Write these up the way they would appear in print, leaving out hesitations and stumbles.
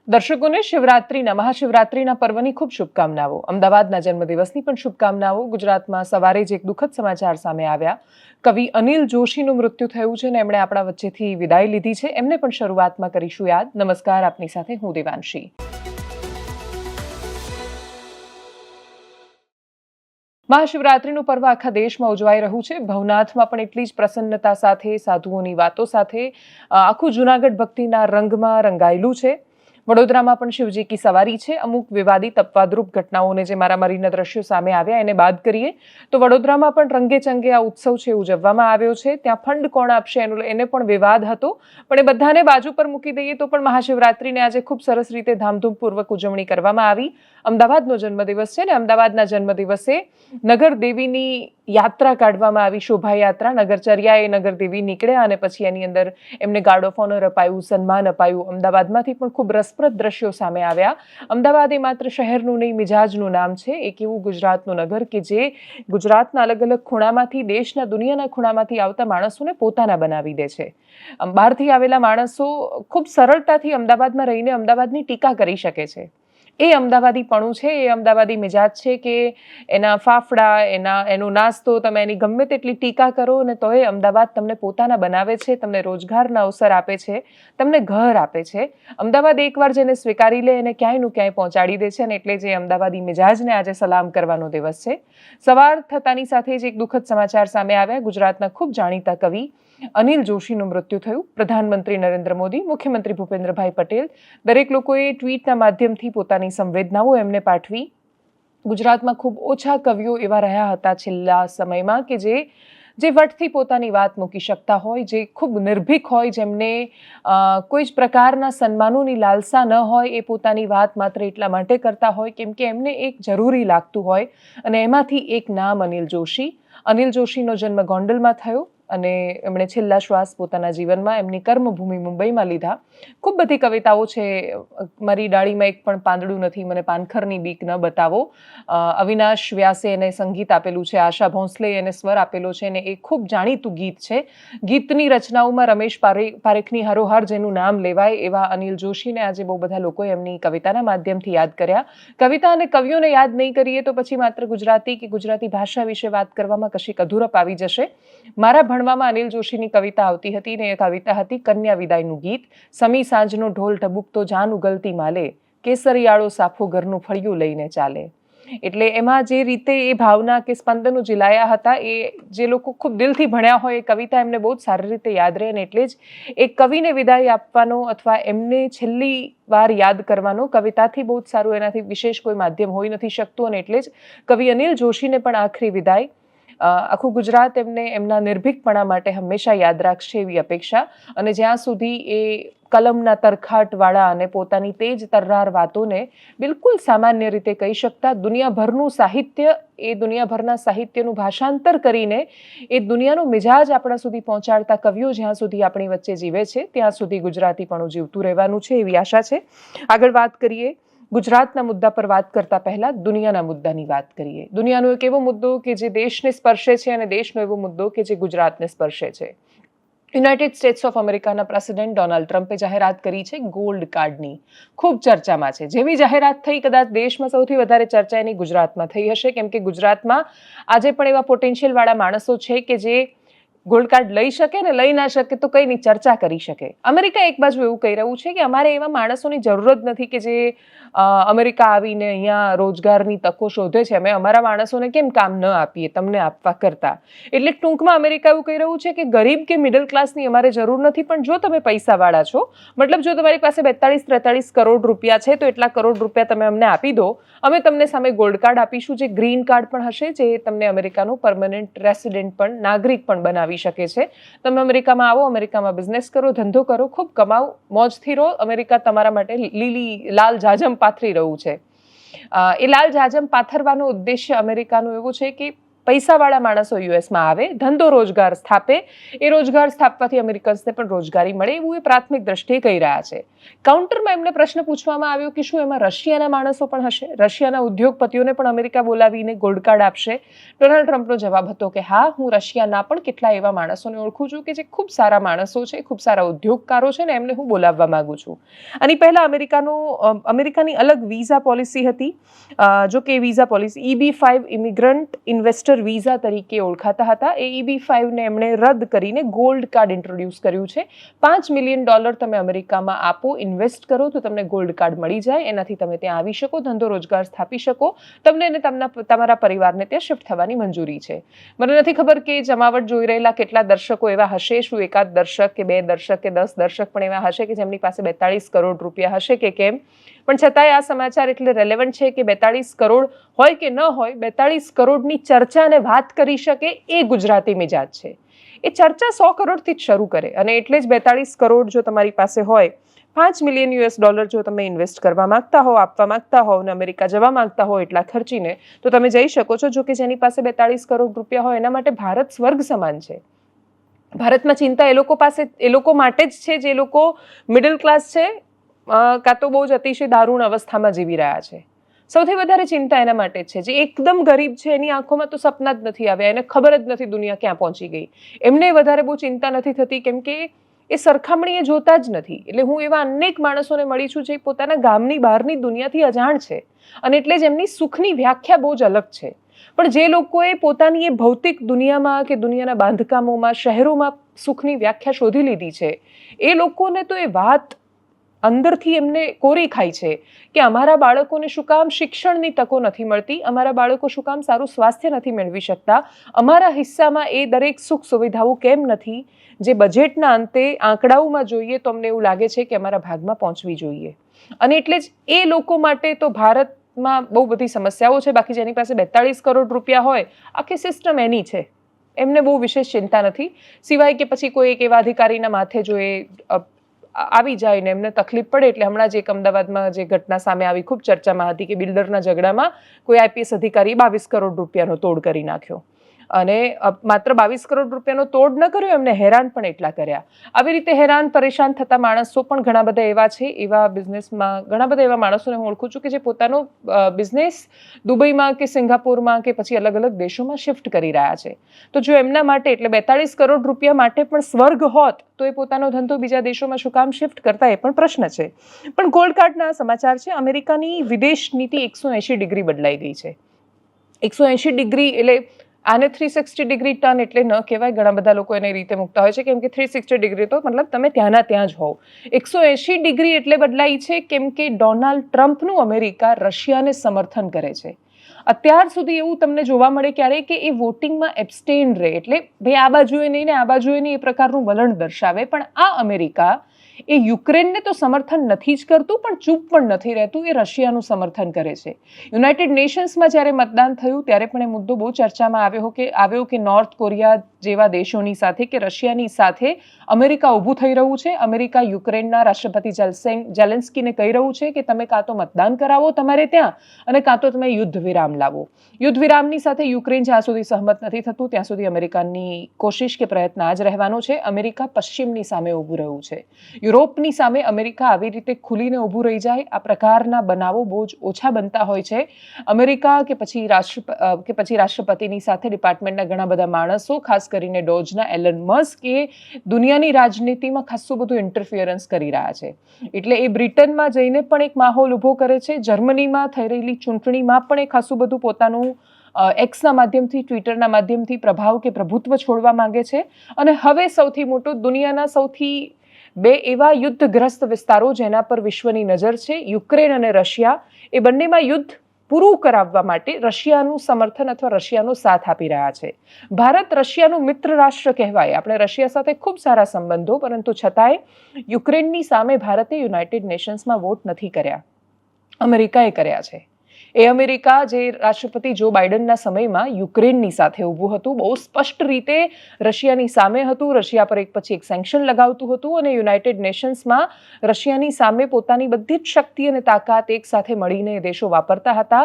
દર્શકોને શિવરાત્રીના મહાશિવરાત્રીના પર્વની ખૂબ શુભકામનાઓ. અમદાવાદના જન્મદિવસની પણ શુભકામનાઓ. ગુજરાતમાં સવારે જ એક દુઃખદ સમાચાર સામે આવ્યા. કવિ અનિલ જોશીનું મૃત્યુ થયું છે અને એમણે આપણા વચ્ચેથી વિદાય લીધી છે. એમને પણ શરૂઆતમાં કરીશું યાદ. નમસ્કાર, આપની સાથે હું દેવાંશી. મહાશિવરાત્રીનું પર્વ આખા દેશમાં ઉજવાઈ રહ્યું છે. ભવનાથમાં પણ એટલી જ પ્રસન્નતા સાથે, સાધુઓની વાતો સાથે આખું જૂનાગઢ ભક્તિના રંગમાં રંગાયેલું છે. વડોદરામાં પણ શિવજી કી સવારી છે. અમુક વિવાદિત અપવાદરૂપ ઘટનાઓને જે મારામારીના દ્રશ્યો સામે આવ્યા એને બાદ કરીએ તો વડોદરામાં પણ રંગે ચંગે આ ઉત્સવ છે ઉજવવામાં આવ્યો છે. ત્યાં ફંડ કોણ આપશે એને પણ વિવાદ હતો, પણ એ બધાને બાજુ પર મૂકી દઈએ તો પણ મહાશિવરાત્રીને આજે ખૂબ સરસ રીતે ધામધૂમપૂર્વક ઉજવણી કરવામાં આવી. અમદાવાદનો જન્મદિવસ છે ને અમદાવાદના જન્મદિવસે નગરદેવીની યાત્રા કાઢવામાં આવી, શોભાયાત્રા. નગરચર્યાએ નગરદેવી નીકળ્યા અને પછી એની અંદર એમને ગાર્ડ ઓફ ઓનર અપાયું, સન્માન અપાયું. અમદાવાદમાંથી પણ ખૂબ રસપ્રદ દ્રશ્યો સામે આવ્યા. અમદાવાદ એ માત્ર શહેરનું નહીં, મિજાજનું નામ છે. એક એવું ગુજરાતનું નગર કે જે ગુજરાતના અલગ અલગ ખૂણામાંથી, દેશના દુનિયાના ખૂણામાંથી આવતા માણસોને પોતાના બનાવી દે છે. બહારથી આવેલા માણસો ખૂબ સરળતાથી અમદાવાદમાં રહીને અમદાવાદની ટીકા કરી શકે છે. એ અમદાવાદીપણું છે, એ અમદાવાદી મિજાજ છે કે એના ફાફડા, એનો નાસ્તો, તમે એની ગમે તેટલી ટીકા કરો ને તો એ અમદાવાદ તમને પોતાના બનાવે છે, તમને રોજગારના અવસર આપે છે, તમને ઘર આપે છે. અમદાવાદ એકવાર જેને સ્વીકારી લે એને ક્યાંયનું ક્યાંય પહોંચાડી દે છે અને એટલે જે અમદાવાદી મિજાજને આજે સલામ કરવાનો દિવસ છે. સવાર થતાની સાથે જ એક દુઃખદ સમાચાર સામે આવ્યા. ગુજરાતના ખૂબ જાણીતા કવિ અનિલ જોશીનું મૃત્યુ થયું. પ્રધાનમંત્રી નરેન્દ્ર મોદી, મુખ્યમંત્રી ભૂપેન્દ્રભાઈ પટેલ, દરેક લોકોએ ટ્વીટના માધ્યમથી પોતાની સંવેદનાઓ એમને પાઠવી. ગુજરાતમાં ખૂબ ઓછા કવિઓ એવા રહ્યા હતા છેલ્લા સમયમાં કે જે વટથી પોતાની વાત મૂકી શકતા હોય, જે ખૂબ નિર્ભીક હોય, જેમને કોઈ જ પ્રકારના સન્માનોની લાલસા ન હોય. એ પોતાની વાત માત્ર એટલા માટે કરતા હોય કેમ કે એમને એક જરૂરી લાગતું હોય અને એમાંથી એક નામ અનિલ જોશી. અનિલ જોશીનો જન્મ ગોંડલમાં થયો અને એમણે છેલ્લા શ્વાસ પોતાના જીવનમાં એમની કર્મભૂમિ મુંબઈમાં લીધા. ખૂબ બધી કવિતાઓ છે. મારી ડાળીમાં એક પણ પાંદડું નથી, મને પાનખરની બીક ન બતાવો. અવિનાશ વ્યાસે એને સંગીત આપેલું છે, આશા ભોંસલે એને સ્વર આપેલો છે અને એ ખૂબ જાણીતું ગીત છે. ગીતની રચનાઓમાં રમેશ પારેખની હરોહાર જેનું નામ લેવાય એવા અનિલ જોશીને આજે બહુ બધા લોકોએ એમની કવિતાના માધ્યમથી યાદ કર્યા. કવિતા અને કવિઓને યાદ નહીં કરીએ તો પછી માત્ર ગુજરાતી કે ગુજરાતી ભાષા વિશે વાત કરવામાં કશીક અધૂરપ આવી જશે. મારા ભણવામાં અનિલ જોશીની કવિતા આવતી હતી ને એ કવિતા હતી કન્યા વિદાયનું ગીત. સમી સાંજનો ઢોલ ઢબુકતો જાન ઉગલતી માલે, કેસરિયાળો સાફો ઘરનું ફળિયું લઈને ચાલે. એટલે એમાં જે રીતે એ ભાવના કે સ્પંદનો ઝીલાયા હતા, એ જે લોકો ખૂબ દિલથી ભણ્યા હોય એ કવિતા એમને બહુ જ સારી રીતે યાદ રહે. અને એટલે જ એક કવિને વિદાય આપવાનો અથવા એમને છેલ્લી વાર યાદ કરવાનો કવિતાથી બહુ જ સારું, એનાથી વિશેષ કોઈ માધ્યમ હોઈ નથી શકતું. અને એટલે જ કવિ અનિલ જોશીને પણ આખરી વિદાય. આખું ગુજરાત એમને એમના નિર્ભીકપણા માટે હંમેશા યાદ રાખશે એવી અપેક્ષા. અને જ્યાં સુધી એ કલમના તરખાટવાળા અને પોતાની તેજ તર્રાર વાતોને બિલકુલ સામાન્ય રીતે કહી શકતા, દુનિયાભરનું સાહિત્ય, એ દુનિયાભરના સાહિત્યનું ભાષાંતર કરીને એ દુનિયાનો મિજાજ આપણા સુધી પહોંચાડતા કવિઓ જ્યાં સુધી આપણી વચ્ચે જીવે છે ત્યાં સુધી ગુજરાતીપણું જીવતું રહેવાનું છે એવી આશા છે. આગળ વાત કરીએ. ગુજરાતના મુદ્દા પર વાત કરતા પહેલા દુનિયાના મુદ્દાની વાત કરીએ. દુનિયાનો એક એવો મુદ્દો કે જે દેશને સ્પર્શે છે અને દેશનો એવો મુદ્દો કે જે ગુજરાતને સ્પર્શે છે. યુનાઇટેડ સ્ટેટ્સ ઓફ અમેરિકાના પ્રેસિડેન્ટ ડોનાલ્ડ ટ્રમ્પે જાહેરાત કરી છે ગોલ્ડ કાર્ડની. ખૂબ ચર્ચામાં છે. જેવી જાહેરાત થઈ, કદાચ દેશમાં સૌથી વધારે ચર્ચા એની ગુજરાતમાં થઈ હશે કેમ કે ગુજરાતમાં આજે પણ એવા પોટેન્શિયલ વાળા માણસો છે કે જે ગોલ્ડ કાર્ડ લઈ શકે ને લઈ ના શકે તો કંઈ નહીં, ચર્ચા કરી શકે. અમેરિકા એક બાજુ એવું કહી રહ્યું છે કે અમારે એવા માણસોની જરૂર જ નથી કે જે અમેરિકા આવીને અહીંયા રોજગારની તકો શોધે છે. અમે અમારા માણસોને કેમ કામ ન આપીએ તમને આપવા કરતા. એટલે ટૂંકમાં અમેરિકા એવું કહી રહ્યું છે કે ગરીબ કે મિડલ ક્લાસની અમારે જરૂર નથી, પણ જો તમે પૈસાવાળા છો, મતલબ જો તમારી પાસે 42-43 કરોડ રૂપિયા છે તો એટલા કરોડ રૂપિયા તમે અમને આપી દો, અમે તમને સામે ગોલ્ડ કાર્ડ આપીશું, જે ગ્રીન કાર્ડ પણ હશે, જે તમને અમેરિકાનો પરમનન્ટ રેસિડેન્ટ પણ, નાગરિક પણ બનાવી શકે છે. તમે અમેરિકામાં આવો, અમેરિકામાં બિઝનેસ કરો, ધંધો કરો, ખૂબ કમાઓ, મોજથી રહો. અમેરિકા તમારા માટે લાલ જાજમ પાથરી રહ્યું છે. એ લાલ જાજમ પાથરવાનો ઉદ્દેશ્ય અમેરિકાનો એવો છે કે પૈસાવાળા માણસો યુએસમાં આવે, ધંધો રોજગાર સ્થાપે, એ રોજગાર સ્થાપવાથી અમેરિકન્સને પણ રોજગારી મળે એવું એ પ્રાથમિક દ્રષ્ટિએ કહી રહ્યા છે. કાઉન્ટરમાં એમને પ્રશ્ન પૂછવામાં આવ્યો કે શું એમાં રશિયાના માણસો પણ હશે, રશિયાના ઉદ્યોગપતિઓને પણ અમેરિકા બોલાવીને ગોલ્ડ કાર્ડ આપશે? ડોનાલ્ડ ટ્રમ્પનો જવાબ હતો કે હા, હું રશિયાના પણ કેટલા એવા માણસોને ઓળખું છું કે જે ખૂબ સારા માણસો છે, ખૂબ સારા ઉદ્યોગકારો છે ને એમને હું બોલાવવા માંગુ છું. આની પહેલા અમેરિકાની અલગ વિઝા પોલિસી હતી, જો કે visa policy EB-5 immigrant investor visa તરીકે ઓળખાતા હતા. એ EB-5 ને એમણે રદ કરીને ગોલ્ડ કાર્ડ ઇન્ટ્રોડ્યુસ કર્યું છે. $5 મિલિયન તમે અમેરિકામાં આપો, ઇન્વેસ્ટ કરો તો તમને ગોલ્ડ કાર્ડ મળી જાય, એનાથી તમે ત્યાં આવી શકો, ધંધો રોજગાર સ્થાપી શકો, તમને અને તમારા પરિવારને ત્યાં શિફ્ટ થવાની મંજૂરી છે. મને નથી ખબર કે જમાવટ જોઈ રહેલા કેટલા દર્શકો એવા હશે, શું એકાદ દર્શક કે 2 દર્શક કે 10 દર્શક પણ એવા હશે કે જેમની પાસે 42 કરોડ રૂપિયા હશે કે કેમ, પણ છતાંય આ સમાચાર એટલે રેલેવન્ટ છે કે 42 કરોડ હોય કે ન હોય, 42 કરોડની ચર્ચા અને વાત કરી શકે એ ગુજરાતી મિજાજ છે. એ ચર્ચા 100 કરોડથી જ શરૂ કરે અને એટલે જ 42 કરોડ જો તમારી પાસે હોય, $5 મિલિયન જો તમે ઇન્વેસ્ટ કરવા માંગતા હો, આપવા માંગતા હો અને અમેરિકા જવા માંગતા હો એટલા ખર્ચીને, તો તમે જઈ શકો છો. જો કે જેની પાસે 42 કરોડ રૂપિયા હોય એના માટે ભારત સ્વર્ગ સમાન છે. ભારતમાં ચિંતા એ લોકો માટે જ છે જે લોકો મિડલ ક્લાસ છે, કાં તો બહુ જ અતિશય દારૂણ અવસ્થામાં જીવી રહ્યા છે. સૌથી વધારે ચિંતા એના માટે જ છે. જે એકદમ ગરીબ છે એની આંખોમાં તો સપના જ નથી આવ્યા, એને ખબર જ નથી દુનિયા ક્યાં પહોંચી ગઈ, એમને વધારે બહુ ચિંતા નથી થતી કેમ કે એ સરખામણી એ જોતા જ નથી. એટલે હું એવા અનેક માણસોને મળી છું જે પોતાના ગામની બહારની દુનિયાથી અજાણ છે અને એટલે જ એમની સુખની વ્યાખ્યા બહુ જ અલગ છે. પણ જે લોકોએ પોતાની એ ભૌતિક દુનિયામાં કે દુનિયાના બાંધકામોમાં, શહેરોમાં સુખની વ્યાખ્યા શોધી લીધી છે, એ લોકોને તો એ વાત અંદરથી એમને કોરી ખાય છે કે અમારા બાળકોને શું કામ શિક્ષણની તકો નથી મળતી, અમારા બાળકો શું કામ સારું સ્વાસ્થ્ય નથી મેળવી શકતા, અમારા હિસ્સામાં એ દરેક સુખ સુવિધાઓ કેમ નથી જે બજેટના અંતે આંકડાઓમાં જોઈએ તો અમને એવું લાગે છે કે અમારા ભાગમાં પહોંચવી જોઈએ. અને એટલે જ એ લોકો માટે તો ભારતમાં બહુ બધી સમસ્યાઓ છે. બાકી જેની પાસે 42 કરોડ રૂપિયા હોય, આખી સિસ્ટમ એની છે, એમને બહુ વિશેષ ચિંતા નથી. સિવાય કે પછી કોઈ એક એવા અધિકારીના માથે જો એ આવી જાય ને એમને તકલીફ પડે. એટલે હમણાં જ એક અમદાવાદમાં જે ઘટના સામે આવી, ખૂબ ચર્ચામાં હતી કે બિલ્ડરના ઝઘડામાં કોઈ IPS અધિકારી 22 કરોડ રૂપિયાનો તોડ કરી નાખ્યો અને માત્ર 22 કરોડ રૂપિયાનો તોડ ન કર્યો, એમને હેરાન પણ એટલા કર્યા. આવી રીતે હેરાન પરેશાન થતા માણસો પણ ઘણા બધા એવા છે. એવા બિઝનેસમાં ઘણા બધા એવા માણસોને હું ઓળખું છું કે જે પોતાનો બિઝનેસ દુબઈમાં કે સિંગાપુરમાં કે પછી અલગ અલગ દેશોમાં શિફ્ટ કરી રહ્યા છે. તો જો એમના માટે એટલે 42 કરોડ રૂપિયા માટે પણ સ્વર્ગ હોત તો એ પોતાનો ધંધો બીજા દેશોમાં શું કામ શિફ્ટ કરતા, એ પણ પ્રશ્ન છે. પણ ગોલ્ડ કાર્ડના સમાચાર છે. અમેરિકાની વિદેશ નીતિ 180 ડિગ્રી બદલાઈ ગઈ છે. 180 ડિગ્રી એટલે આને 360 ડિગ્રી ટર્ન એટલે ન કહેવાય. ઘણા બધા લોકો એને રીતે મૂકતા હોય છે કેમ કે 360 ડિગ્રી તો મતલબ તમે ત્યાંના ત્યાં જ હોવ. 180 ડિગ્રી એટલે બદલાઈ છે કેમ કે ડોનાલ્ડ ટ્રમ્પનું અમેરિકા રશિયાને સમર્થન કરે છે. અત્યાર સુધી એવું તમને જોવા મળે ક્યારેય કે એ વોટિંગમાં એબ્સ્ટેન રહે, એટલે ભાઈ આ બાજુએ નહીં ને આ બાજુએ નહીં એ પ્રકારનું વલણ દર્શાવે. પણ આ અમેરિકા એ યુક્રેનને તો સમર્થન નથી જ કરતું પણ ચૂપ પણ નથી રહેતું, એ રશિયાનું સમર્થન કરે છે. યુનાઇટેડ નેશન્સમાં જ્યારે મતદાન થયું ત્યારે પણ એ મુદ્દો બહુ ચર્ચામાં આવ્યો કે નોર્થ કોરિયા જેવા દેશોની સાથે કે રશિયાની સાથે અમેરિકા ઊભું થઈ રહ્યું છે. અમેરિકા યુક્રેનના રાષ્ટ્રપતિ ઝેલેન્સ્કીને કહી રહ્યું છે કે તમે કાં તો મતદાન કરાવો તમારે ત્યાં અને કાં તો તમે યુદ્ધ વિરામ લાવો. યુદ્ધ વિરામની સાથે યુક્રેન જ્યાં સુધી સહમત નથી થતું ત્યાં સુધી અમેરિકાની કોશિશ કે પ્રયત્ન આ જ રહેવાનો છે. અમેરિકા પશ્ચિમની સામે ઊભું રહ્યું છે. યુરોપની સામે અમેરિકા આવી રીતે ખુલીને ઊભું રહી જાય આ પ્રકારના બનાવો બહુ જ ઓછા બનતા હોય છે. અમેરિકા કે પછી રાષ્ટ્રપતિની સાથે ડિપાર્ટમેન્ટના ઘણા બધા માણસો, ખાસ કરીને ડોજના એલન મસ્ક, એ દુનિયાની રાજનીતિમાં ખાસું બધું ઇન્ટરફિયરન્સ કરી રહ્યા છે. એટલે એ બ્રિટનમાં જઈને પણ એક માહોલ ઊભો કરે છે. જર્મનીમાં થઈ રહેલી ચૂંટણીમાં પણ એ ખાસું બધું પોતાનું એક્સના માધ્યમથી, ટ્વિટરના માધ્યમથી પ્રભાવ કે પ્રભુત્વ છોડવા માંગે છે. અને હવે સૌથી મોટું, દુનિયાના સૌથી 2 એવા યુદ્ધગ્રસ્ત વિસ્તારો જેના પર વિશ્વની નજર છે, યુક્રેન અને રશિયા, એ બંનેમાં યુદ્ધ પૂરું કરાવવા માટે રશિયાનું સમર્થન અથવા રશિયાનો સાથ આપી રહ્યા છે. ભારત રશિયાનું મિત્ર રાષ્ટ્ર કહેવાય, આપણે રશિયા સાથે ખૂબ સારા સંબંધો, પરંતુ છતાંય યુક્રેનની સામે ભારતે યુનાઇટેડ નેશન્સમાં વોટ નથી કર્યા, અમેરિકાએ કર્યા છે. એ અમેરિકા જે રાષ્ટ્રપતિ જો બાઇડનના સમયમાં યુક્રેનની સાથે ઊભું હતું, બહુ સ્પષ્ટ રીતે રશિયાની સામે હતું, રશિયા પર એક પછી એક સેન્ક્શન લગાવતું હતું અને યુનાઇટેડ નેશન્સમાં રશિયાની સામે પોતાની બધી જ શક્તિ અને તાકાત એક સાથે મળીને દેશો વાપરતા હતા.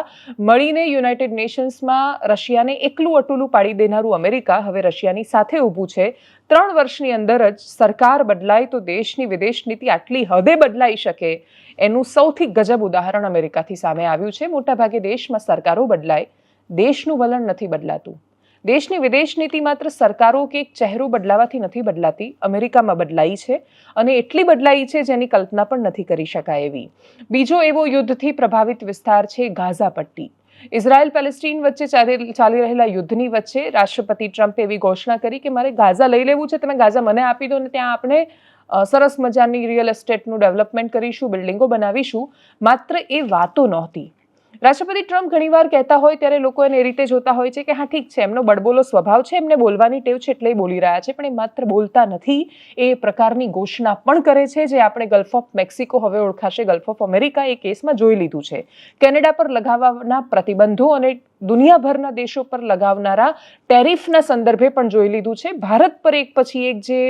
મળીને યુનાઇટેડ નેશન્સમાં રશિયાને એકલું અટુલું પાડી દેનારું અમેરિકા હવે રશિયાની સાથે ઊભું છે. 3 વર્ષની અંદર જ સરકાર બદલાય તો દેશની વિદેશ નીતિ આટલી હદે બદલાઈ શકે એનું સૌથી ગજબ ઉદાહરણ અમેરિકાથી સામે આવ્યું છે. મોટાભાગે દેશમાં સરકારો બદલાય, દેશનું વલણ નથી બદલાતું. દેશની વિદેશ નીતિ માત્ર સરકારો કે એક ચહેરો બદલાવાથી નથી બદલાતી, અમેરિકામાં બદલાઈ છે અને એટલી બદલાઈ છે જેની કલ્પના પણ નથી કરી શકાય એવી. બીજો એવો યુદ્ધથી પ્રભાવિત વિસ્તાર છે ગાઝા પટ્ટી. ઇઝરાયલ પેલેસ્ટીન વચ્ચે ચાલી રહેલા યુદ્ધની વચ્ચે રાષ્ટ્રપતિ ટ્રમ્પે એવી ઘોષણા કરી કે મારે ગાઝા લઈ લેવું છે, તમે ગાઝા મને આપી દો અને ત્યાં આપણે સરસ મજાની રિયલ એસ્ટેટનું ડેવલપમેન્ટ કરીશું, બિલ્ડિંગો બનાવીશું. માત્ર એ વાતો નહોતી. રાષ્ટ્રપતિ ટ્રમ્પ ઘણીવાર કહેતા હોય ત્યારે લોકો એને એ રીતે જોતા હોય છે કે હા ઠીક છે, એમનો બડબોલો સ્વભાવ છે, એમને બોલવાની ટેવ છે એટલે બોલી રહ્યા છે, પણ એ માત્ર બોલતા નથી, એ પ્રકારની ઘોષણા પણ કરે છે જે આપણે ગલ્ફ ઓફ મેક્સિકો હવે ઓળખાશે ગલ્ફ ઓફ અમેરિકા એ કેસમાં જોઈ લીધું છે. કેનેડા પર લગાવવાના પ્રતિબંધો અને દુનિયાભરના દેશો પર લગાવનારા ટેરિફના સંદર્ભે પણ જોઈ લીધું છે. ભારત પર એક પછી એક જે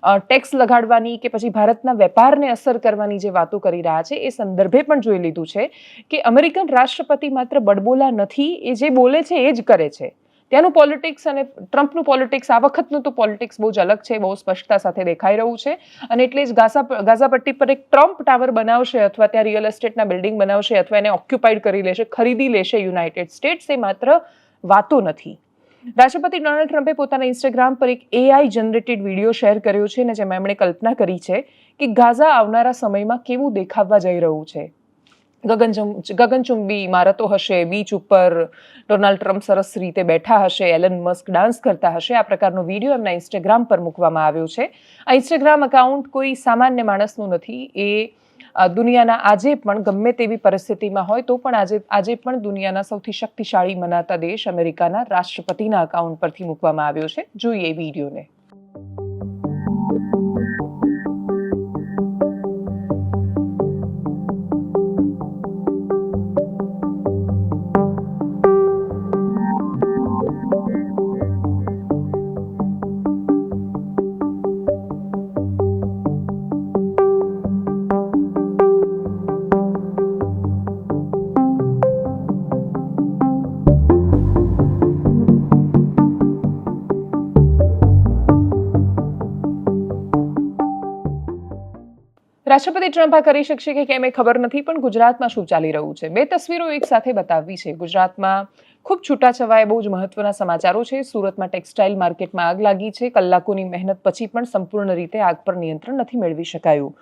ટેક્સ લગાડવાની કે પછી ભારતના વેપારને અસર કરવાની જે વાતો કરી રહ્યા છે એ સંદર્ભે પણ જોઈ લીધું છે કે અમેરિકન રાષ્ટ્રપતિ માત્ર બડબોલા નથી, એ જે બોલે છે એ જ કરે છે. ત્યાંનું પોલિટિક્સ અને ટ્રમ્પનું પોલિટિક્સ, આ વખતનું તો પોલિટિક્સ બહુ જ અલગ છે, બહુ સ્પષ્ટતા સાથે દેખાઈ રહ્યું છે અને એટલે જ ગાઝા પટ્ટી પર એક ટ્રમ્પ ટાવર બનાવશે અથવા ત્યાં રિયલ એસ્ટેટના બિલ્ડિંગ બનાવશે અથવા એને ઓક્યુપાઈડ કરી લેશે, ખરીદી લેશે યુનાઇટેડ સ્ટેટ્સ, એ માત્ર વાતો નથી. રાષ્ટ્રપતિ ડોનાલ્ડ ટ્રમ્પે પોતાના ઇન્સ્ટાગ્રામ પર એક AI જનરેટેડ વિડીયો શેર કર્યો છે અને જેમાં એમણે કલ્પના કરી છે કે ગાઝા આવનારા સમયમાં કેવું દેખાવા જઈ રહ્યું છે. ગગનચુંબી ઇમારતો હશે, બીચ ઉપર ડોનાલ્ડ ટ્રમ્પ સરસ રીતે બેઠા હશે, એલન મસ્ક ડાન્સ કરતા હશે. આ પ્રકારનો વિડીયો એમના ઇન્સ્ટાગ્રામ પર મૂકવામાં આવ્યો છે. આ ઇન્સ્ટાગ્રામ એકાઉન્ટ કોઈ સામાન્ય માણસનું નથી, એ દુનિયાના આજે પણ ગમે તેવી પરિસ્થિતિમાં હોય તો પણ આજે પણ દુનિયાના સૌથી શક્તિશાળી મનાતા દેશ અમેરિકાના રાષ્ટ્રપતિના એકાઉન્ટ પરથી મૂકવામાં આવ્યો છે. જોઈએ એ વિડીયોને. રાષ્ટ્રપતિ ટ્રમ્પ આ કરી શકશે કે કેમ એ ખબર નથી, પણ ગુજરાતમાં શું ચાલી રહ્યું છે 2 તસવીરો એક સાથે બતાવવી છે. ગુજરાતમાં ખૂબ છૂટાછવાયા બહુ જ મહત્વના સમાચારો છે. સુરતમાં ટેક્સટાઇલ માર્કેટમાં આગ લાગી છે. કલાકોની મહેનત પછી પણ સંપૂર્ણ રીતે આગ પર નિયંત્રણ નથી મેળવી શકાયું.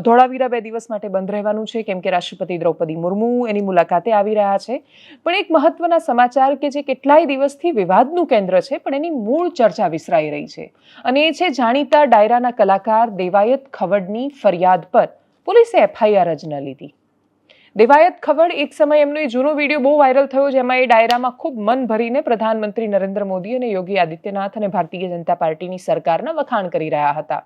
ધોળાવીરા 2 દિવસ માટે બંધ રહેવાનું છે કેમ કે રાષ્ટ્રપતિ દ્રૌપદી મુર્મુ એની મુલાકાતે આવી રહ્યા છે. પણ એક મહત્વના સમાચાર કે જે કેટલાય દિવસથી વિવાદનું કેન્દ્ર છે પણ એની મૂળ ચર્ચા વિસરાઈ રહી છે અને એ છે જાણીતા ડાયરાના કલાકાર દેવાયત ખવડની ફરિયાદ પર પોલીસે FIR જ ન લીધી. દેવાયત ખવડ એક સમય એમનો એ જૂનો વિડીયો બહુ વાયરલ થયો જેમાં એ ડાયરામાં ખૂબ મન ભરીને પ્રધાનમંત્રી નરેન્દ્ર મોદી અને યોગી આદિત્યનાથ અને ભારતીય જનતા પાર્ટીની સરકારના વખાણ કરી રહ્યા હતા.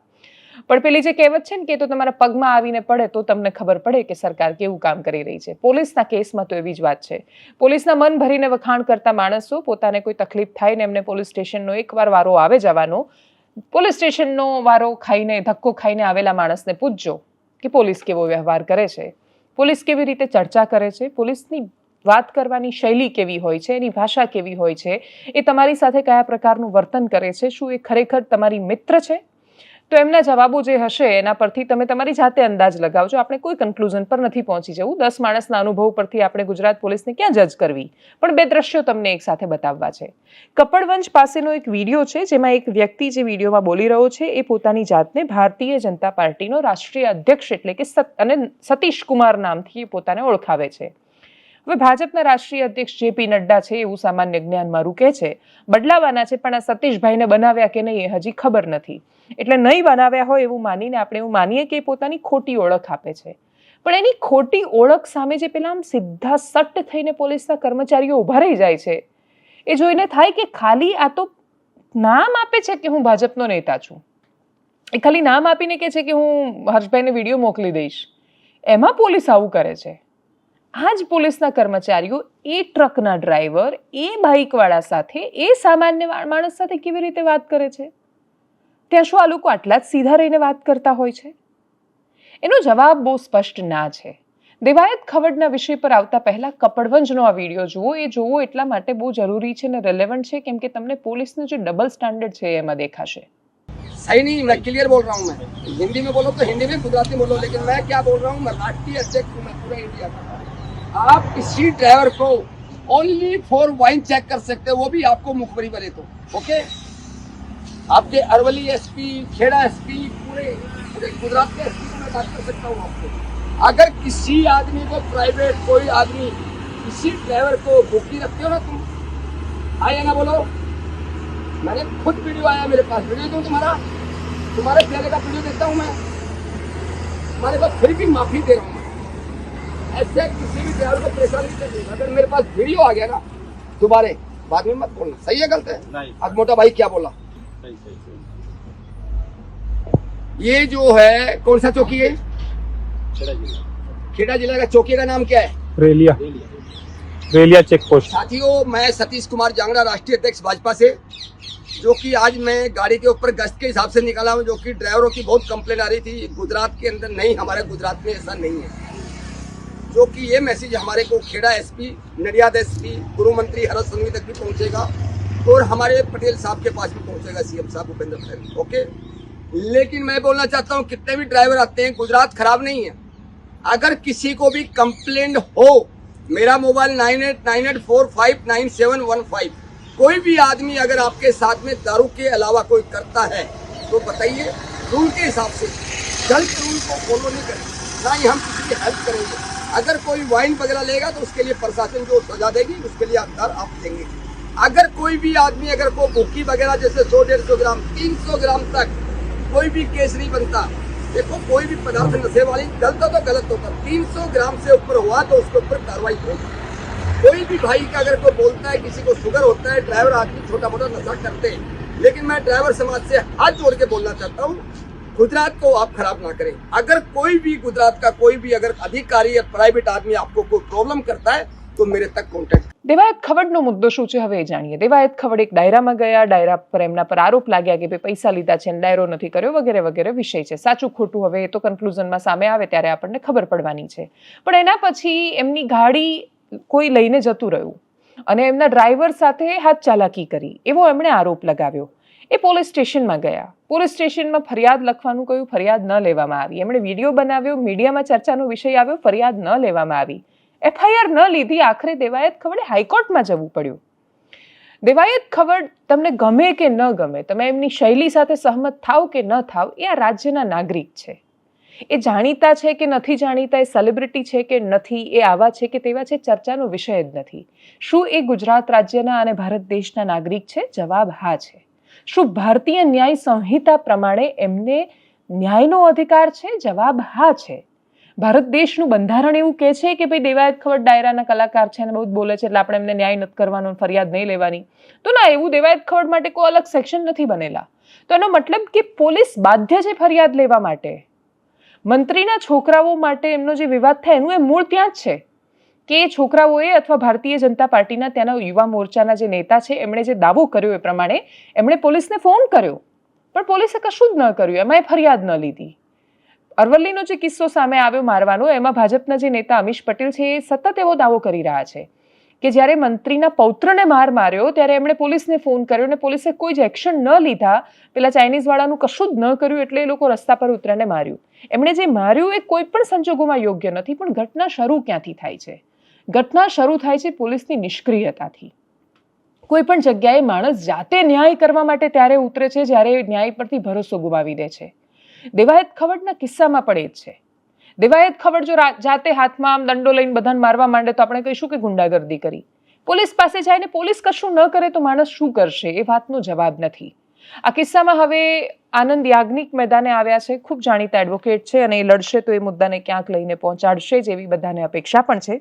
પણ પેલી જે કહેવત છે ને કે તો તમારા પગમાં આવીને પડે તો તમને ખબર પડે કે સરકાર કેવું કામ કરી રહી છે. પોલીસના કેસમાં તો એવી જ વાત છે. પોલીસના મન ભરીને વખાણ કરતા માણસો પોતાને કોઈ તકલીફ થાય ને એમને પોલીસ સ્ટેશનનો એકવાર વારો આવે જવાનો, પોલીસ સ્ટેશનનો વારો ખાઈને ધક્કો ખાઈને આવેલા માણસને પૂછજો કે પોલીસ કેવો વ્યવહાર કરે છે, પોલીસ કેવી રીતે ચર્ચા કરે છે, પોલીસની વાત કરવાની શૈલી કેવી હોય છે, એની ભાષા કેવી હોય છે, એ તમારી સાથે કયા પ્રકારનું વર્તન કરે છે, શું એ ખરેખર તમારી મિત્ર છે? તો એમના જવાબો જે હશે એના પરથી તમે તમારી જાતે અંદાજ લગાવજો. આપણે કોઈ કન્ક્લુઝન પર નથી પહોંચી જવું. 10 માણસના અનુભવ પરથી આપણે ગુજરાત પોલીસને ક્યાં જજ કરવી, પણ 2 દ્રશ્યો તમને એક સાથે બતાવવા છે. કપડવંજ પાસેનો એક વિડીયો છે જેમાં એક વ્યક્તિ જે વિડીયોમાં બોલી રહ્યો છે એ પોતાની જાતને ભારતીય જનતા પાર્ટીનો રાષ્ટ્રીય અધ્યક્ષ એટલે કે સતીશ કુમાર નામથી પોતાને ઓળખાવે છે. હવે ભાજપના રાષ્ટ્રીય અધ્યક્ષ JP નડ્ડા છે એવું સામાન્ય જ્ઞાનમાં રૂકે છે, બદલાવાના છે, પણ આ સતીશભાઈને બનાવ્યા કે નહીં એ હજી ખબર નથી. એટલે નહીં બનાવ્યા હોય એવું માનીને આપણે એવું માનીએ કે એ પોતાની ખોટી ઓળખ આપે છે. પણ એની ખોટી ઓળખ સામે જે પેલા આમ સીધા સટ્ટ થઈને પોલીસના કર્મચારીઓ ઊભા રહી જાય છે એ જોઈને થાય કે ખાલી આ તો નામ આપે છે કે હું ભાજપનો નેતા છું, એ ખાલી નામ આપીને કહે છે કે હું હર્ષભાઈને વિડીયો મોકલી દઈશ, એમાં પોલીસ આવું કરે છે. આ જ પોલીસના કર્મચારીઓ એ ટ્રકના ડ્રાઈવર, એ બાઇકવાળા સાથે, એ સામાન્ય માણસ સાથે કેવી રીતે વાત કરે છે? ત્યાં શું આ લોકો આટલા જ સીધા રહીને વાત કરતા હોય છે? એનો જવાબ બહુ સ્પષ્ટ ના છે. દેવાયત ખવડના વિષય પર આવતા પહેલા કપડવંજનો આ વિડીયો જુઓ. એ જોવો એટલા માટે બહુ જરૂરી છે અને રેલેવન્ટ છે, કેમ કે તમને પોલીસનું જે ડબલ સ્ટાન્ડર્ડ છે એમાં દેખાશે. सही नहीं, मैं क्लियर बोल रहा हूँ. मैं हिंदी में बोलो तो हिंदी में, गुजराती बोलो, लेकिन मैं क्या बोल रहा हूँ, मैं राष्ट्रीय अध्यक्ष हूँ, मैं पूरा इंडिया का. आप किसी ड्राइवर को ओनली फॉर वाइन चेक कर सकते हो, वो भी आपको मुखबरी बने तो. ओके, आपके अरवली एसपी, खेड़ा एसपी, पूरे गुजरात के एसपी को मैं बात कर सकता हूँ आपको. अगर किसी आदमी को प्राइवेट कोई आदमी किसी ड्राइवर को भूखी रखते हो ना तुम, आइए ना बोलो. मैंने खुद वीडियो आया मेरे पास, वीडियो दूं तुम्हारे पहले का वीडियो देखता हूँ मैं, तुम्हारे पास फिर भी माफी दे रहा हूँ मैं. ऐसे किसी भी ड्राइवर को परेशान नहीं करनी. अगर मेरे पास वीडियो आ गया ना दोबारा बाद में मत बोलना. सही है गलत है? अब मोटा भाई क्या बोला? ये जो है कौन सा चौकी है? खेड़ा जिला का चौकी का नाम क्या है? रेलिया चेक पोस्ट. साथियों, मैं सतीश कुमार जांगड़ा, राष्ट्रीय अध्यक्ष भाजपा से, जो कि आज मैं गाड़ी के ऊपर गश्त के हिसाब से निकला हूँ, जो कि ड्राइवरों की बहुत कंप्लेन आ रही थी. गुजरात के अंदर नहीं, हमारे गुजरात में ऐसा नहीं है. जो कि ये मैसेज हमारे को खेड़ा एसपी, नडियाद एसपी, गुरु मंत्री हरस संघवी तक भी पहुंचेगा और हमारे पटेल साहब के पास भी पहुंचेगा, सीएम साहब भूपेंद्र पटेल. ओके, लेकिन मैं बोलना चाहता हूँ, कितने भी ड्राइवर आते हैं, गुजरात खराब नहीं है. अगर किसी को भी कंप्लेंट हो, मेरा मोबाइल 9898459715. कोई भी आदमी अगर आपके साथ में दारू के अलावा कोई करता है तो बताइए. रूल के हिसाब से गलत रूल को फॉलो नहीं करें, ना ही हम किसी की हेल्प करेंगे. अगर कोई वाइन वगैरह लेगा तो उसके लिए प्रशासन जो सजा देगी उसके लिए हकदार आप देंगे. अगर कोई भी आदमी अगर को भूखी वगैरह जैसे 100-150 ग्राम 300 ग्राम तक कोई भी केस नहीं बनता. देखो, कोई भी पदार्थ नशे वाली गलत हो तो गलत होता. 300 ग्राम से ऊपर हुआ तो उसके ऊपर कार्रवाई होगी. कोई भी भाई का अगर कोई बोलता है किसी को शुगर होता है, ड्राइवर आदमी छोटा मोटा नशा करते हैं, लेकिन मैं ड्राइवर समाज से हाथ जोड़ के बोलना चाहता हूँ, गुजरात को आप खराब ना करें. अगर कोई भी गुजरात का कोई भी अगर अधिकारी या प्राइवेट आदमी आपको कोई प्रॉब्लम करता है तो मेरे तक कॉन्टेक्ट. દેવાયત ખવડનો મુદ્દો શું છે હવે એ જાણીએ. દેવાયત ખવડ એક ડાયરામાં ગયા, ડાયરા પર એમના પર આરોપ લાગ્યા કે ભાઈ પૈસા લીધા છે અને ડાયરો નથી કર્યો વગેરે વગેરે વિષય છે. સાચું ખોટું હવે એ તો કન્ક્લુઝનમાં સામે આવે ત્યારે આપણને ખબર પડવાની છે. પણ એના પછી એમની ગાડી કોઈ લઈને જતું રહ્યું અને એમના ડ્રાઈવર સાથે હાથ ચાલાકી કરી એવો એમણે આરોપ લગાવ્યો. એ પોલીસ સ્ટેશનમાં ગયા. પોલીસ સ્ટેશનમાં ફરિયાદ લખવાનું કહ્યું, ફરિયાદ ન લેવામાં આવી. એમણે વિડીયો બનાવ્યો, મીડિયામાં ચર્ચાનો વિષય આવ્યો, ફરિયાદ ન લેવામાં આવી. એફઆઈઆર ન લીધી. આખરે દેવાયત ખવડે હાઈકોર્ટમાં જવું પડ્યું. દેવાયત ખવડ તમને ગમે કે ન ગમે, તમે એમની શૈલી સાથે સહમત થાવ કે ન થાવ, એ આ રાજ્યના નાગરિક છે. એ જાણીતા છે કે નથી જાણીતા, એ સેલિબ્રિટી છે કે નથી, એ આવા છે કે તેવા છે, ચર્ચાનો વિષય જ નથી. શું એ ગુજરાત રાજ્યના અને ભારત દેશના નાગરિક છે? જવાબ હા છે. શું ભારતીય ન્યાય સંહિતા પ્રમાણે એમને ન્યાયનો અધિકાર છે? જવાબ હા છે. ભારત દેશનું બંધારણ એવું કહે છે કે ભાઈ દેવાયત ખવડ ડાયરાના કલાકાર છે અને બહુ બોલે છે એટલે આપણે એમને ન્યાય નથી કરવાનો, ફરિયાદ નહીં લેવાની. તો ના, એવું દેવાયત ખવડ માટે કોઈ અલગ સેક્શન નથી બનેલા. તો એનો મતલબ કે પોલીસ બાધ્ય છે ફરિયાદ લેવા માટે. મંત્રીના છોકરાઓ માટે એમનો જે વિવાદ થાય એનું એ મૂળ ત્યાં જ છે કે એ છોકરાઓએ અથવા ભારતીય જનતા પાર્ટીના ત્યાંના યુવા મોરચાના જે નેતા છે એમણે જે દાવો કર્યો એ પ્રમાણે એમણે પોલીસને ફોન કર્યો, પણ પોલીસે કશું જ ન કર્યું, એમાં એ ફરિયાદ ન લીધી. અરવલ્લીનો જે કિસ્સો સામે આવ્યો મારવાનો, એમાં ભાજપના જે નેતા અમીશ પટેલ છે એ સતત એવો દાવો કરી રહ્યા છે કે જ્યારે મંત્રીના પૌત્રને માર માર્યો ત્યારે એમણે પોલીસને ફોન કર્યો અને પોલીસે કોઈ જ એક્શન ન લીધા, પેલા ચાઇનીઝ વાળાનું કશું જ ન કર્યું એટલે એ લોકો રસ્તા પર ઉતરીને માર્યું. એમણે જે માર્યું એ કોઈ પણ સંજોગોમાં યોગ્ય નથી. પણ ઘટના શરૂ ક્યાંથી થાય છે? ઘટના શરૂ થાય છે પોલીસની નિષ્ક્રિયતાથી. કોઈ પણ જગ્યાએ માણસ જાતે ન્યાય કરવા માટે ત્યારે ઉતરે છે જ્યારે ન્યાય પરથી ભરોસો ગુમાવી દે છે. દેવાયત ખવડના કિસ્સામાં પણ એ જ છે. દેવાયત ખવડ જો જાતે હાથમાં આમ દંડો લઈને બધાને મારવા માંડે તો આપણે કહીશું કે ગુંડાગર્દી કરી. પોલીસ પાસે જાય ને પોલીસ કશું ન કરે તો માણસ શું કરશે? એ વાતનો જવાબ નથી. આ કિસ્સામાં હવે આનંદ યાજ્ઞિક મેદાને આવ્યા છે. ખૂબ જાણીતા એડવોકેટ છે અને એ લડશે તો એ મુદ્દાને ક્યાંક લઈને પહોંચાડશે જેવી બધાને અપેક્ષા પણ છે.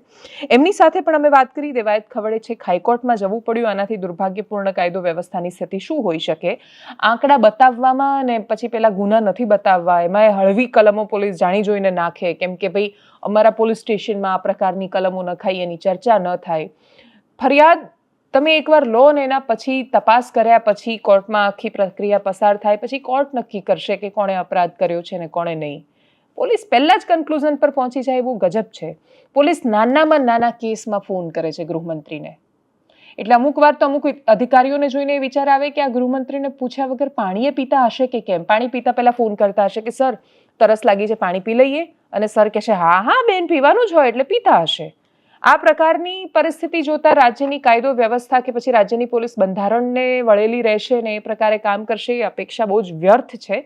એમની સાથે પણ અમે વાત કરી. દેવાયત ખવડે છે હાઈકોર્ટમાં જવું પડ્યું. આનાથી દુર્ભાગ્યપૂર્ણ કાયદો વ્યવસ્થાની સ્થિતિ શું હોઈ શકે? આંકડા બતાવવામાં અને પછી પેલા ગુના નથી બતાવવા, એમાં હળવી કલમો પોલીસ જાણી જોઈને નાખે, કેમ કે ભાઈ અમારા પોલીસ સ્ટેશનમાં આ પ્રકારની કલમો નખાય, એની ચર્ચા ન થાય. ફરિયાદ તમે એકવાર લો ને એના પછી તપાસ કર્યા પછી કોર્ટમાં આખી પ્રક્રિયા પસાર થાય પછી કોર્ટ નક્કી કરશે કે કોણે અપરાધ કર્યો છે ને કોણે નહીં. પોલીસ પહેલા જ કન્ક્લુઝન પર પહોંચી જાય એવું ગજબ છે. પોલીસ નાનામાં નાના કેસમાં ફોન કરે છે ગૃહમંત્રીને. એટલે અમુક વાર તો અમુક અધિકારીઓને જોઈને વિચાર આવે કે આ ગૃહમંત્રીને પૂછ્યા વગર પાણીએ પીતા હશે કે કેમ. પાણી પીતા પહેલા ફોન કરતા હશે કે સર તરસ લાગી છે, પાણી પી લઈએ, અને સર કહેશે હા હા બેન પીવાનું જ હોય એટલે પીતા હશે. આ પ્રકારની પરિસ્થિતિ જોતા રાજ્યની કાયદો વ્યવસ્થા કે પછી રાજ્યની પોલીસ બંધારણને વળેલી રહેશે ને એ પ્રકારે કામ કરશે એ અપેક્ષા બહુ જ વ્યર્થ છે.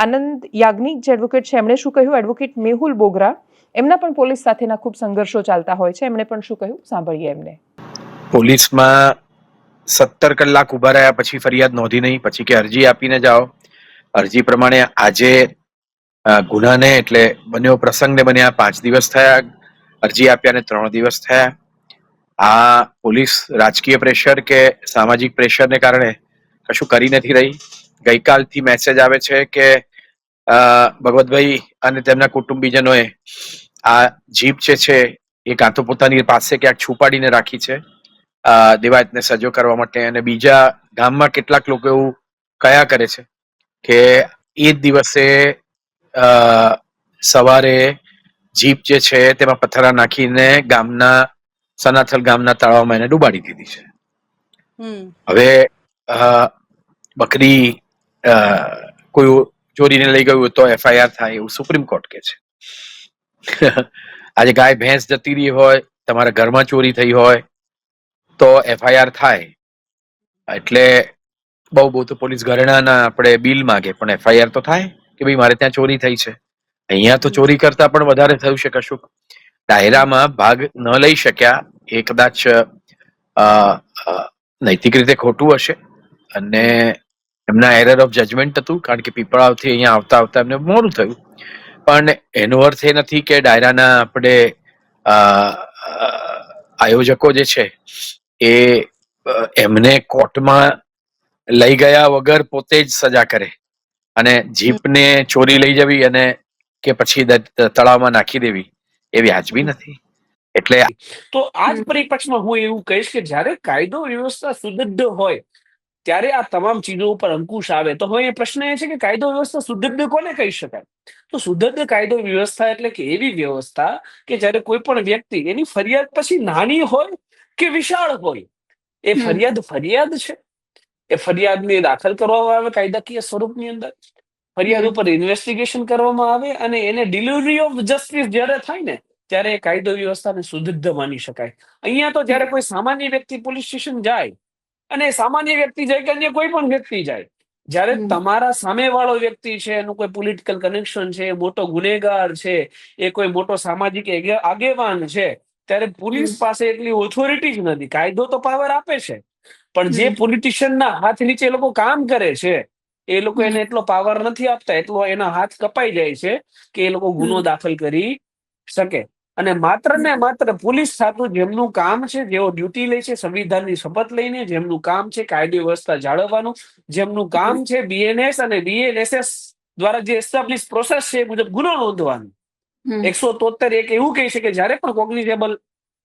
આનંદ યાજ્ઞિક જે એડવોકેટ છે એમણે શું કહ્યું? એડવોકેટ મેહુલ બોગરા, એમના પણ પોલીસ સાથેના ખૂબ સંઘર્ષો ચાલતા હોય છે. એમણે પણ શું કહ્યું સાંભળીએ એમને. પોલીસમાં 17 કલાક ઉભા રહ્યા પછી ફરિયાદ નોંધી નહીં, પછી કે અરજી આપીને જાઓ. અરજી પ્રમાણે આજે ગુનાને એટલે બન્યો પ્રસંગને બન્યા 5 દિવસ થયા, અરજી આપ્યાને 3 દિવસ થયા. આ પોલીસ રાજકીય પ્રેશર કે સામાજિક પ્રેશરને કારણે કશું કરી નથી રહી. ગઈકાલથી મેસેજ આવે છે કે ભગવતભાઈ અને તેમના કુટુંબીજનોએ આ જીપ જે છે એ કાં તો પોતાની પાસે ક્યાંક છુપાડીને રાખી છે દેવાયતને સજો કરવા માટે, અને બીજા ગામમાં કેટલાક લોકો એવું કયા કરે છે કે એ જ દિવસે સવારે જીપ જે છે તેમાં પથ્થરા નાખીને સનાથલ ગામના તળાવમાં એને ડૂબાડી દીધી છે. હવે બકરી કોઈ ચોરીને લઈ ગયું તો FIR થાય એવું સુપ્રીમ કોર્ટ કે છે. આજે ગાય ભેંસ જતી રહી હોય, તમારા ઘરમાં ચોરી થઈ હોય તો FIR થાય. એટલે બહુ તો પોલીસ ઘરેણાના આપણે બિલ માગે પણ FIR તો થાય કે ભાઈ મારે ત્યાં ચોરી થઈ છે. અહીંયા તો ચોરી કરતા પણ વધારે થયું છે કશુંક. ડાયરામાં ભાગ ન લઈ શક્યા એ કદાચ નૈતિક રીતે ખોટું હશે અને એમના એરર ઓફ જજમેન્ટ હતું, કારણ કે પીપળાવથી અહીંયા આવતા આવતા એમને મોડું થયું. પણ એનો અર્થ એ નથી કે ડાયરાના આપણે આયોજકો જે છે એ એમને કોર્ટમાં લઈ ગયા વગર પોતે જ સજા કરે અને જીપને ચોરી લઈ જવી અને કે પછી તળાવમાં નાખી દેવી એ વ્યાજબી નથી. એટલે તો આ જ પરિપ્રેક્ષમાં હું એવું કહીશ કે જ્યારે કાયદો વ્યવસ્થા સુદૃઢ હોય ત્યારે આ તમામ ચીજો ઉપર અંકુશ આવે. તો હવે એ પ્રશ્ન એ છે કે કાયદો વ્યવસ્થા સુદૃઢ કોને કહી શકાય? તો સુદૃઢ કાયદો વ્યવસ્થા એટલે કે એવી વ્યવસ્થા કે જ્યારે કોઈ પણ વ્યક્તિ એની ફરિયાદ પછી નાની હોય કે વિશાળ હોય, એ ફરિયાદ છે. એ ફરિયાદને દાખલ કરવામાં આવે કાયદાકીય સ્વરૂપની અંદર, ફરિયાદ ઉપર ઇન્વેસ્ટિગેશન કરવામાં આવે અને એને ડિલિવરી ઓફ જસ્ટિસ જ્યારે થાય ને ત્યારે કાયદો વ્યવસ્થાને સુદૃઢ માની શકાય. અહીંયા તો જ્યારે કોઈ સામાન્ય વ્યક્તિ પોલીસ સ્ટેશન જાય અને સામાન્ય વ્યક્તિ જાય કે અન્ય કોઈ પણ વ્યક્તિ જાય, જ્યારે તમારા સામેવાળો વ્યક્તિ છે, એનું કોઈ પોલિટિકલ કનેક્શન છે, મોટો ગુનેગાર છે, એ કોઈ મોટો સામાજિક આગેવાન છે, ત્યારે પોલીસ પાસે એટલી ઓથોરિટી જ નથી. કાયદો તો પાવર આપે છે પણ જે પોલિટિશિયનના હાથ નીચે એ લોકો કામ કરે છે એ લોકો એને એટલો પાવર નથી આપતા, એટલો એના હાથ કપાઈ જાય છે કે એ લોકો ગુનો દાખલ કરી શકે. અને માત્ર ને માત્ર પોલીસ ખાતું જેમનું કામ છે, જેઓ ડ્યુટી લે છે સંવિધાનની શપથ લઈને, જેમનું કામ છે કાયદો વ્યવસ્થા જાળવવાનું, જેમનું કામ છે BNS અને BNSS દ્વારા જે એસ્ટાબ્લિશ પ્રોસેસ છે એ મુજબ ગુનો નોંધવાનું. 173 એવું કહે છે કે જ્યારે પણ કોગ્નિઝેબલ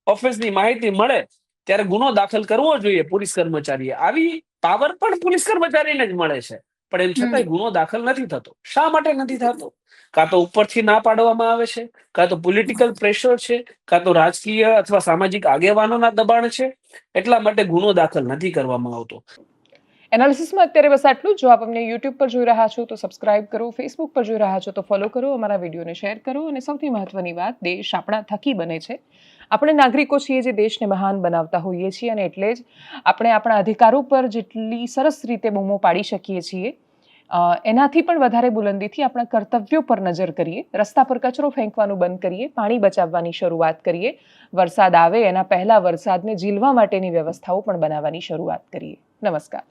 ઓફેન્સની માહિતી મળે ત્યારે ગુનો દાખલ કરવો જોઈએ પોલીસ કર્મચારીએ. આવી પાવર પણ પોલીસ કર્મચારીને જ મળે છે, પણ એમ છતાંય ગુનો દાખલ નથી થતો. શા માટે નથી થતો? કાં તો ઉપરથી ના પાડવામાં આવે છે, કાં તો પોલિટિકલ પ્રેશર છે, કાં તો રાજકીય અથવા સામાજિક આગેવાનોના દબાણ છે, એટલા માટે ગુનો દાખલ નથી કરવામાં આવતો. એનાલિસિસમાં અત્યારે બસ આટલું. જો આપ અમને યુટ્યુબ પર જોઈ રહ્યા છો તો સબસ્ક્રાઇબ કરો, ફેસબુક પર જોઈ રહ્યા છો તો ફોલો કરો, અમારા વિડીયોને શેર કરો, અને સૌથી મહત્વની વાત, દેશ આપણા થકી બને છે. આપણે નાગરિકો છીએ જે દેશને મહાન બનાવતા હોઈએ છીએ, અને એટલે જ આપણે આપણા અધિકારો પર જેટલી સરસ રીતે બૂમો પાડી શકીએ છીએ એનાથી પણ વધારે બુલંદીથી આપણા કર્તવ્યો પર નજર કરીએ. રસ્તા પર કચરો ફેંકવાનું બંધ કરીએ, પાણી બચાવવાની શરૂઆત કરીએ, વરસાદ આવે એના પહેલા વરસાદને ઝીલવા માટેની વ્યવસ્થાઓ પણ બનાવવાની શરૂઆત કરીએ. નમસ્કાર.